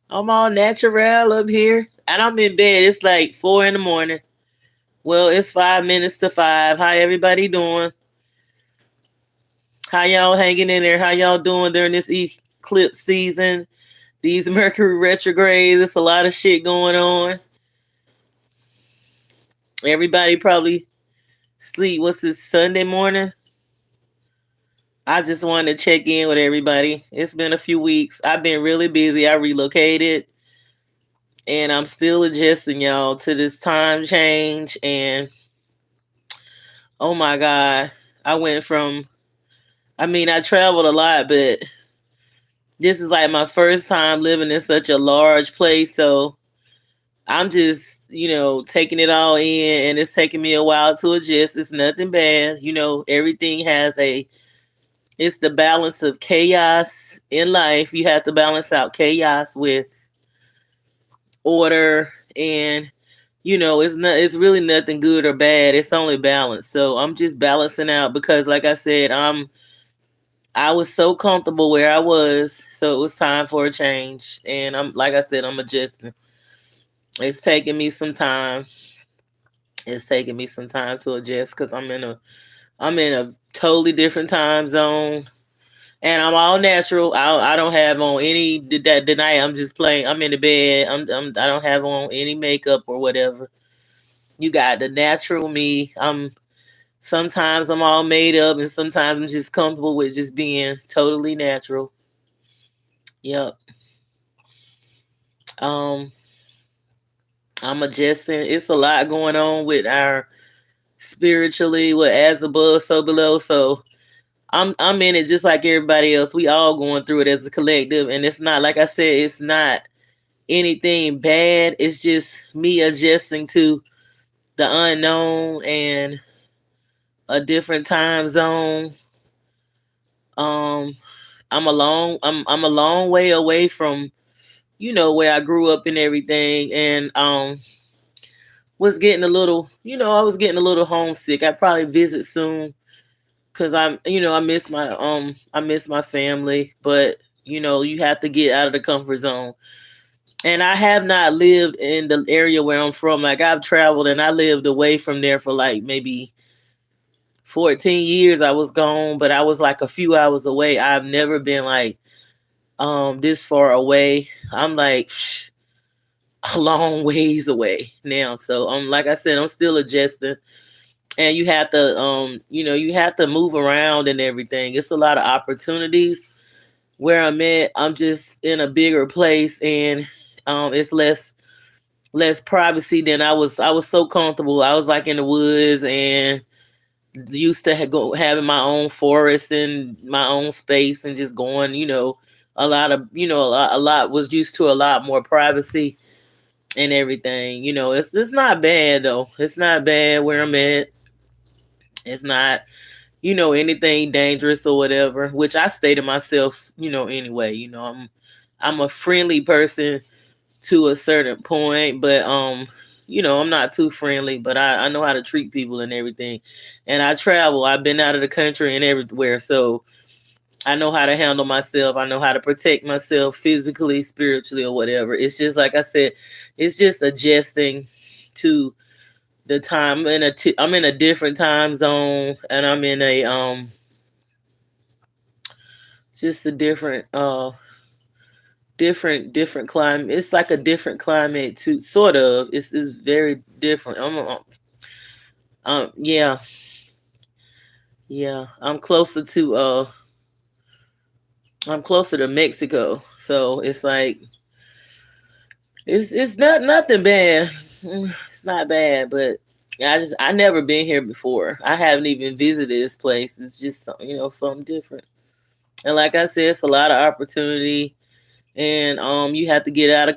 I'm all natural up here. And I'm in bed. It's like 4 in the morning. Well, it's 5 minutes to 5. How everybody doing? How y'all hanging in there? How y'all doing during this eclipse season? These Mercury retrogrades. It's a lot of shit going on. Everybody probably sleep. What's this, Sunday morning? I just wanted to check in with everybody. It's been a few weeks. I've been really busy. I relocated and I'm still adjusting y'all to this time change. And oh my God, I went from, I mean, I traveled a lot, but this is like my first time living in such a large place. So I'm just, taking it all in and it's taking me a while to adjust. It's nothing bad. Everything has it's the balance of chaos in life. You have to balance out chaos with order and it's really nothing good or bad. It's only balance. So I'm just balancing out because like I said, I was so comfortable where I was, so it was time for a change. And I'm like I said, I'm adjusting. It's taking me some time. It's taking me some time to adjust because I'm in a totally different time zone. And I'm all natural. I don't have on any that tonight. I'm just playing. I'm in the bed. I don't have on any makeup or whatever. You got the natural me. Sometimes I'm all made up, and sometimes I'm just comfortable with just being totally natural. Yep. Um, I'm adjusting. It's a lot going on with our spiritually, what as above, so below. So I'm in it just like everybody else. We all going through it as a collective, and it's not like I said. It's not anything bad. It's just me adjusting to the unknown and a different time zone. Um, I'm a long way away from where I grew up and everything, and was getting a little I was getting a little homesick. I probably visit soon because I miss my family, but you have to get out of the comfort zone. And I have not lived in the area where I'm from. Like I've traveled and I lived away from there for like maybe 14 years. I was gone, but I was like a few hours away. I've never been like this far away. I'm like a long ways away now. So like I said, I'm still adjusting. And you have to move around and everything. It's a lot of opportunities where I'm at. I'm just in a bigger place and it's less privacy than I was so comfortable. I was like in the woods and used to go having my own forest and my own space and just going, a lot of, a lot was used to a lot more privacy and everything. It's not bad though. It's not bad where I'm at. It's not, anything dangerous or whatever, which I stay to myself, anyway. I'm a friendly person to a certain point, but I'm not too friendly, but I know how to treat people and everything. And I travel. I've been out of the country and everywhere, so I know how to handle myself. I know how to protect myself physically, spiritually, or whatever. It's just like I said, it's just adjusting to the time. I'm in a different time zone, and I'm in a just a different climate. It's like a different climate too, sort of. It's very different. Yeah, yeah. I'm closer to Mexico, so it's like it's not nothing bad. It's not bad, but I never been here before. I haven't even visited this place. It's just something different. And like I said, it's a lot of opportunity, and you have to get out of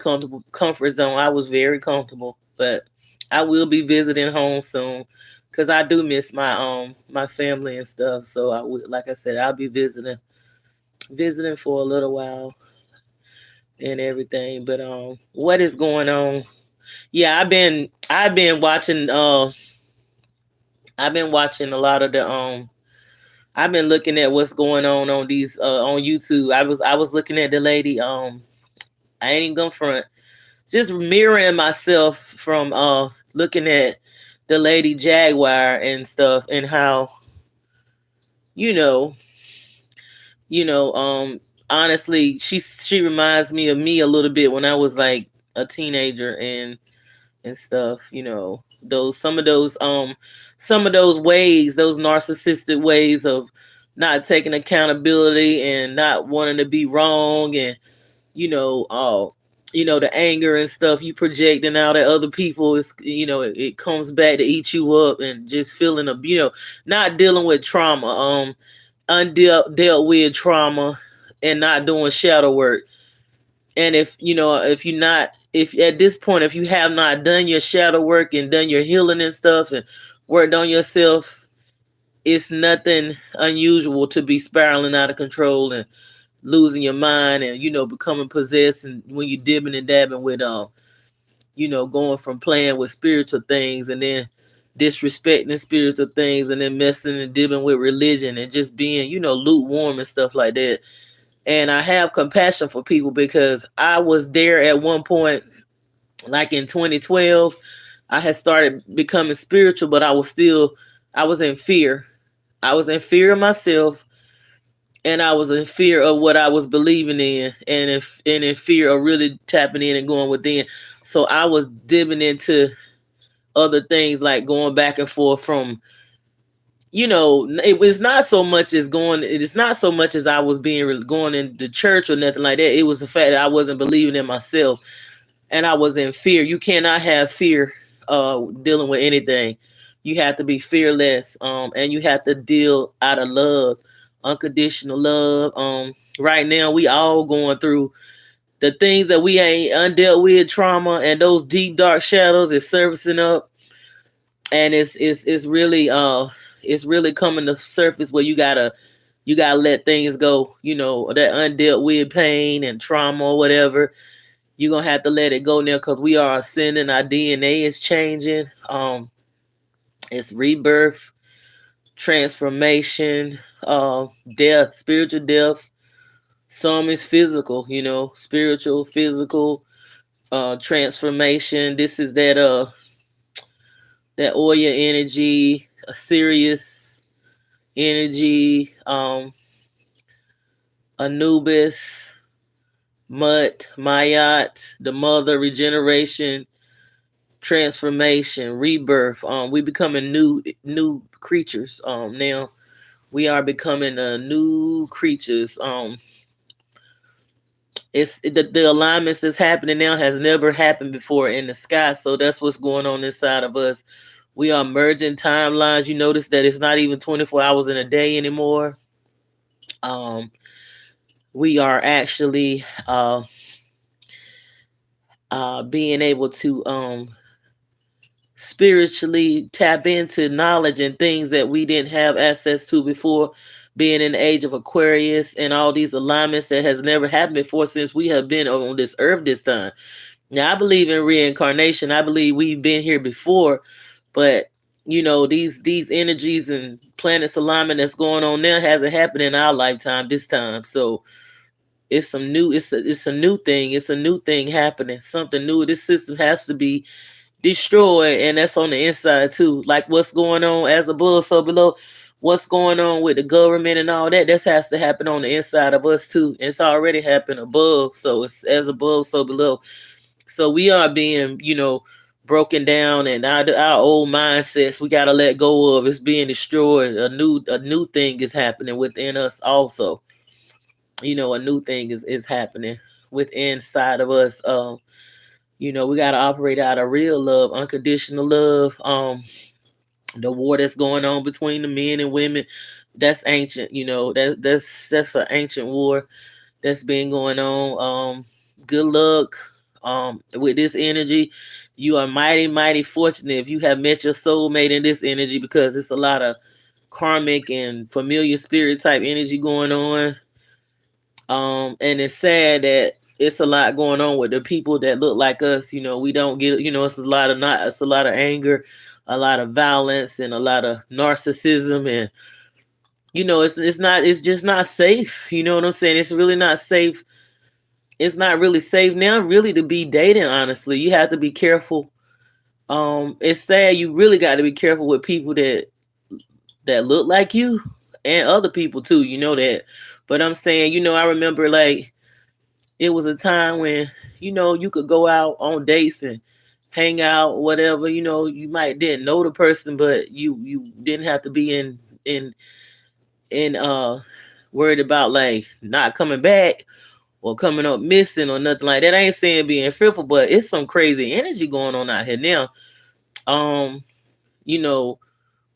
comfort zone. I was very comfortable, but I will be visiting home soon because I do miss my family and stuff. So I would, like I said, I'll be visiting for a little while and everything. But what is going on? Yeah, I've been watching I've been watching a lot of the I've been looking at what's going on these on YouTube. I was looking at the lady I ain't even gonna front. Just mirroring myself from looking at the Lady Jaguar and stuff, and how, you know, you know, honestly, she reminds me of me a little bit when I was like a teenager and stuff, those some of those ways, those narcissistic ways of not taking accountability and not wanting to be wrong, and the anger and stuff you projecting out at other people is, it comes back to eat you up, and just feeling not dealing with trauma, dealt with trauma, and not doing shadow work. And if at this point, if you have not done your shadow work and done your healing and stuff and worked on yourself, it's nothing unusual to be spiraling out of control and losing your mind, and becoming possessed, and when you're dibbing and dabbing with going from playing with spiritual things and then disrespecting spiritual things, and then messing and dibbing with religion, and just being lukewarm and stuff like that. And I have compassion for people, because I was there at one point, like in 2012. I had started becoming spiritual, but I was in fear. I was in fear of myself, and I was in fear of what I was believing in, and in fear of really tapping in and going within. So I was dipping into other things, like going back and forth from, it was not so much as it is not so much as I was going into church or nothing like that. It was the fact that I wasn't believing in myself, and I was in fear. You cannot have fear dealing with anything. You have to be fearless, and you have to deal out of love, unconditional love. Right now we all going through the things that we ain't undealt with, trauma, and those deep dark shadows is surfacing up, and it's really coming to surface, where you gotta let things go. That undealt with pain and trauma or whatever, you're gonna have to let it go now, because we are ascending. Our DNA is changing. It's rebirth, transformation, death, spiritual death. Some is physical, spiritual, physical, transformation. This is that Oya energy, a Sirius energy, Anubis, Mut, Mayat, the mother, regeneration, transformation, rebirth. We becoming new creatures. Now we are becoming new creatures. It's the alignments that's happening now has never happened before in the sky. So that's what's going on inside of us. We are merging timelines. You notice that it's not even 24 hours in a day anymore. We are actually being able to spiritually tap into knowledge and things that we didn't have access to before, being in the age of Aquarius, and all these alignments that has never happened before since we have been on this earth this time. Now, I believe in reincarnation. I believe we've been here before, but these energies and planets alignment that's going on now hasn't happened in our lifetime this time. So it's a new thing. It's a new thing happening. Something new. This system has to be destroyed, and that's on the inside too. Like what's going on as above, so below. What's going on with the government and all that? That has to happen on the inside of us too. It's already happened above, so it's as above, so below. So we are being, broken down, and our old mindsets we gotta let go of. It's being destroyed. A new thing is happening within us also. A new thing is happening within inside of us. We gotta operate out of real love, unconditional love. The war that's going on between the men and women, that's ancient. That's an ancient war that's been going on. Good luck with this energy. You are mighty, mighty fortunate if you have met your soulmate in this energy, because it's a lot of karmic and familiar spirit type energy going on. And it's sad that it's a lot going on with the people that look like us. We don't get, it's a lot of anger, a lot of violence, and a lot of narcissism, and it's just not safe. You know what I'm saying? It's really not safe it's not really safe now really to be dating, honestly. You have to be careful. It's sad, you really got to be careful with people that look like you and other people too, you know that. But I'm saying, I remember like it was a time when, you could go out on dates and hang out, whatever, you might didn't know the person, but you didn't have to be in worried about like not coming back or coming up missing or nothing like that. I ain't saying being fearful, but it's some crazy energy going on out here now. Um, you know,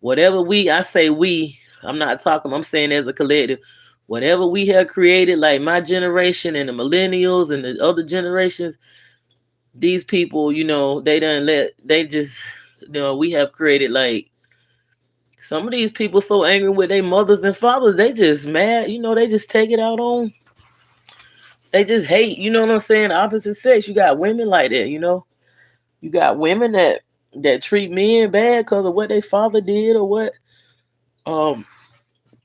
whatever I say we, I'm not talking, I'm saying as a collective, whatever we have created, like my generation and the millennials and the other generations, these people, they just, we have created like some of these people so angry with their mothers and fathers, they just mad, they just take it out on, they just hate, you know what I'm saying? The opposite sex, you got women like that, you got women that treat men bad because of what their father did or what um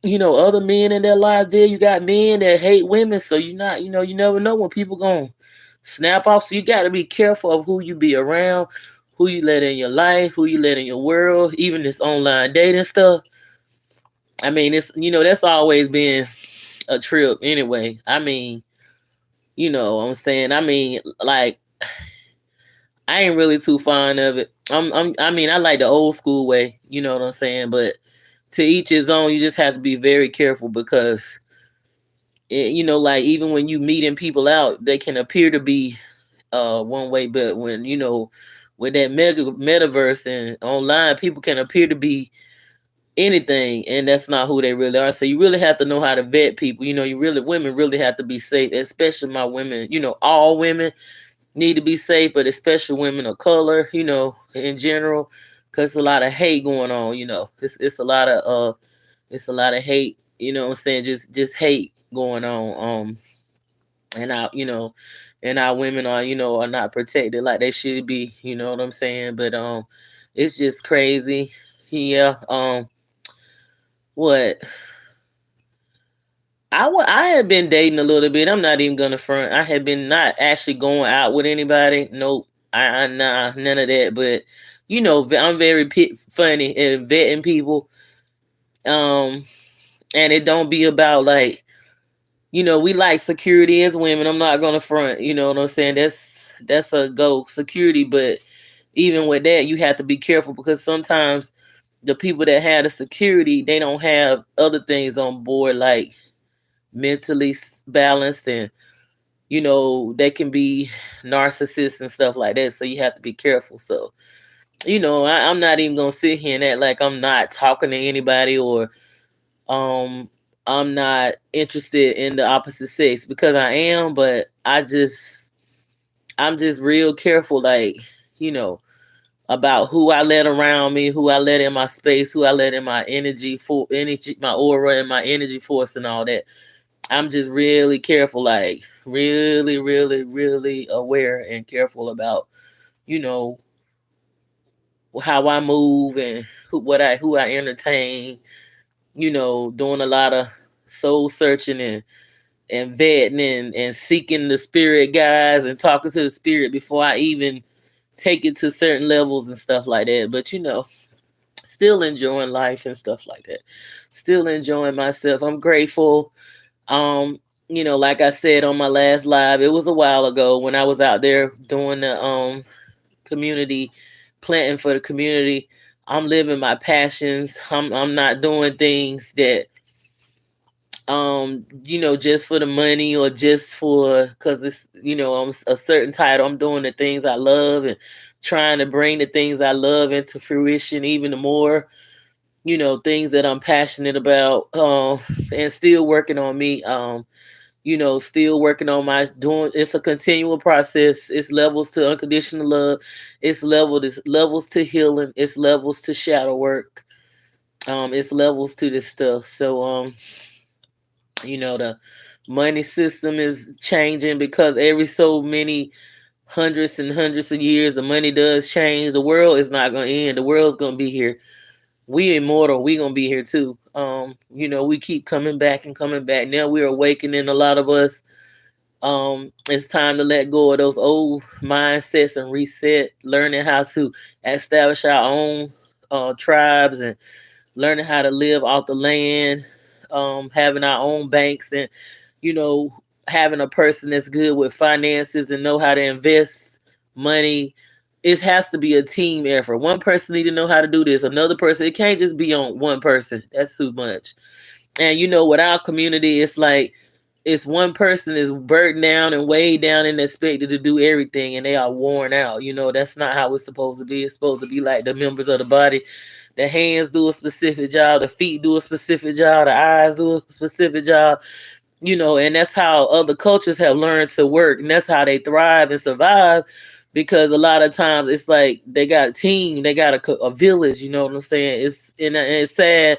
other men in their lives did. You got men that hate women, so you not, you never know when people gonna snap off. So you got to be careful of who you be around, who you let in your life, who you let in your world, even this online dating stuff. I mean, it's that's always been a trip anyway. I mean, what I'm saying, I mean, like I ain't really too fond of it. I mean, I like the old school way, you know what I'm saying, but to each his own. You just have to be very careful because like even when you meeting people out, they can appear to be one way, but when with that metaverse and online, people can appear to be anything, and that's not who they really are. So you really have to know how to vet people. Women really have to be safe, especially my women. All women need to be safe, but especially women of color, in general, because a lot of hate going on. It's a lot of hate. What I'm saying, just hate going on. And our women are are not protected like they should be. You know what I'm saying? But it's just crazy. Yeah. What I had been dating a little bit. I'm not even gonna front. I had been not actually going out with anybody. Nope. Nah, none of that. But I'm very funny at vetting people. Um, and it don't be about like, we like security as women. I'm not gonna front. You know what I'm saying? That's a go security. But even with that, you have to be careful because sometimes the people that have the security, they don't have other things on board like mentally balanced, and they can be narcissists and stuff like that. So you have to be careful. So I'm not even gonna sit here and act like I'm not talking to anybody or um I'm not interested in the opposite sex, because I am, but I'm just real careful, like you know about who I let around me, who I let in my space, who I let in my energy, my aura and my energy force and all that. I'm just really careful, like really, really, really aware and careful about, you know, how I move and who I entertain, doing a lot of soul searching and vetting and seeking the spirit guides and talking to the spirit before I even take it to certain levels and stuff like that. But still enjoying life and stuff like that. Still enjoying myself. I'm grateful. Um, like I said on my last live, it was a while ago when I was out there doing the community planting for the community. I'm living my passions. I'm not doing things that just for the money or just for because it's I'm a certain title. I'm doing the things I love and trying to bring the things I love into fruition even more. Things that I'm passionate about, and still working on me. Still working on my doing. It's a continual process. It's levels to unconditional love. It's levels to healing. It's levels to shadow work. It's levels to this stuff. So the money system is changing because every so many hundreds and hundreds of years the money does change. The world is not going to end. The world's going to be here. We immortal. We going to be here too. We keep coming back and coming back. Now we're awakening, a lot of us, It's time to let go of those old mindsets and reset, learning how to establish our own tribes and learning how to live off the land, having our own banks, and you know, having a person that's good with finances and know how to invest money. It has to be a team effort. One person need to know how to do this. Another person, it can't just be on one person. That's too much. And with our community, it's like it's one person is burdened down and weighed down and expected to do everything, and they are worn out. That's not how it's supposed to be. It's supposed to be like the members of the body. The hands do a specific job, the feet do a specific job, the eyes do a specific job. And that's how other cultures have learned to work, and that's how they thrive and survive. Because a lot of times it's like they got a team, they got a village. You know what I'm saying? It's sad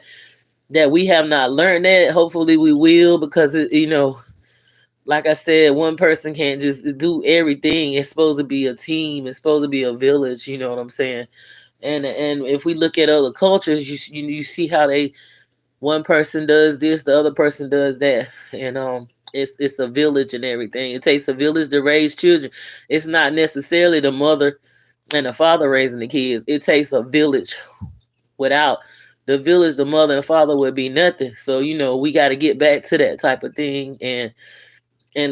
that we have not learned that. Hopefully we will, because like I said, one person can't just do everything. It's supposed to be a team. It's supposed to be a village. You know what I'm saying? And if we look at other cultures, you see how they one person does this, the other person does that, and it's a village and everything. It takes a village to raise children. It's not necessarily the mother and the father raising the kids. It takes a village. Without the village, the mother and father would be nothing. So we got to get back to that type of thing, and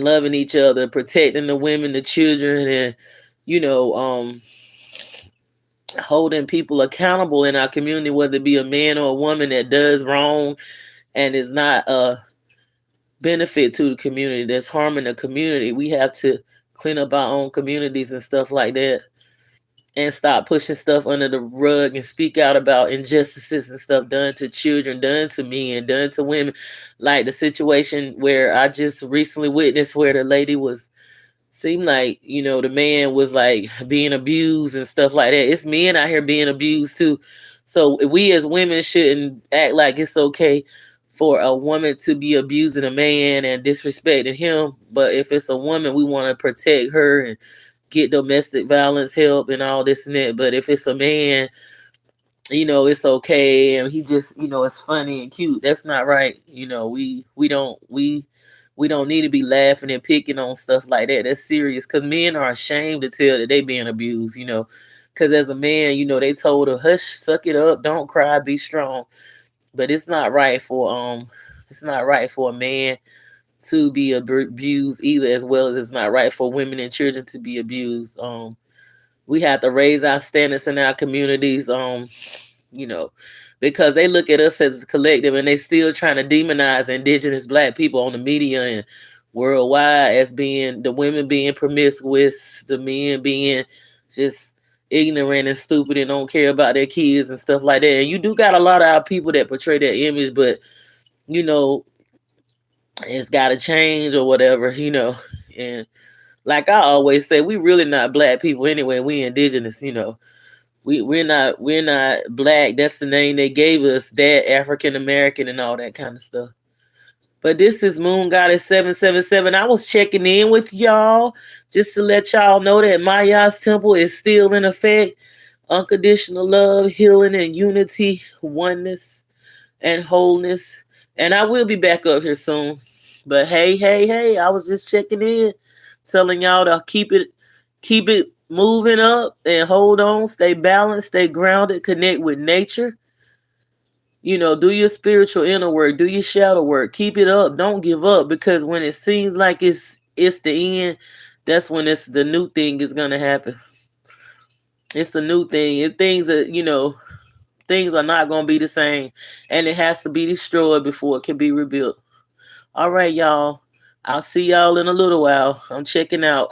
loving each other, protecting the women, the children, and you know um holding people accountable in our community, whether it be a man or a woman that does wrong and is not a benefit to the community, that's harming the community. We have to clean up our own communities and stuff like that, and stop pushing stuff under the rug and speak out about injustices and stuff done to children, done to men, done to women. Like the situation where I just recently witnessed, where the lady was seemed like the man was like being abused and stuff like that. It's men out here being abused too. So we as women shouldn't act like it's okay for a woman to be abusing a man and disrespecting him. But if it's a woman, we want to protect her and get domestic violence help and all this and that. But if it's a man, it's okay, and he just it's funny and cute. That's not right. We don't need to be laughing and picking on stuff like that. That's serious, because men are ashamed to tell that they being abused. Because as a man, they told her, hush, suck it up, don't cry, be strong. But it's not right for a man to be abused either, as well as it's not right for women and children to be abused. We have to raise our standards in our communities. You know, because they look at us as a collective, and they still trying to demonize indigenous black people on the media and worldwide as being the women being promiscuous, the men being just ignorant and stupid and don't care about their kids and stuff like that. And you do got a lot of our people that portray that image, but you know, it's got to change or whatever. And like I always say, we really not black people anyway. We indigenous. We're not black. That's the name they gave us. That African American and all that kind of stuff. But this is Moon Goddess 777. I was checking in with y'all just to let y'all know that Maya's temple is still in effect. Unconditional love, healing, and unity, oneness, and wholeness. And I will be back up here soon. But hey, I was just checking in, telling y'all to keep it moving up and hold on, stay balanced, stay grounded, connect with nature. Do your spiritual inner work, do your shadow work, keep it up, don't give up, because when it seems like it's the end, that's when it's the new thing is gonna happen. It's a new thing. And things are not gonna be the same. And it has to be destroyed before it can be rebuilt. All right, y'all. I'll see y'all in a little while. I'm checking out.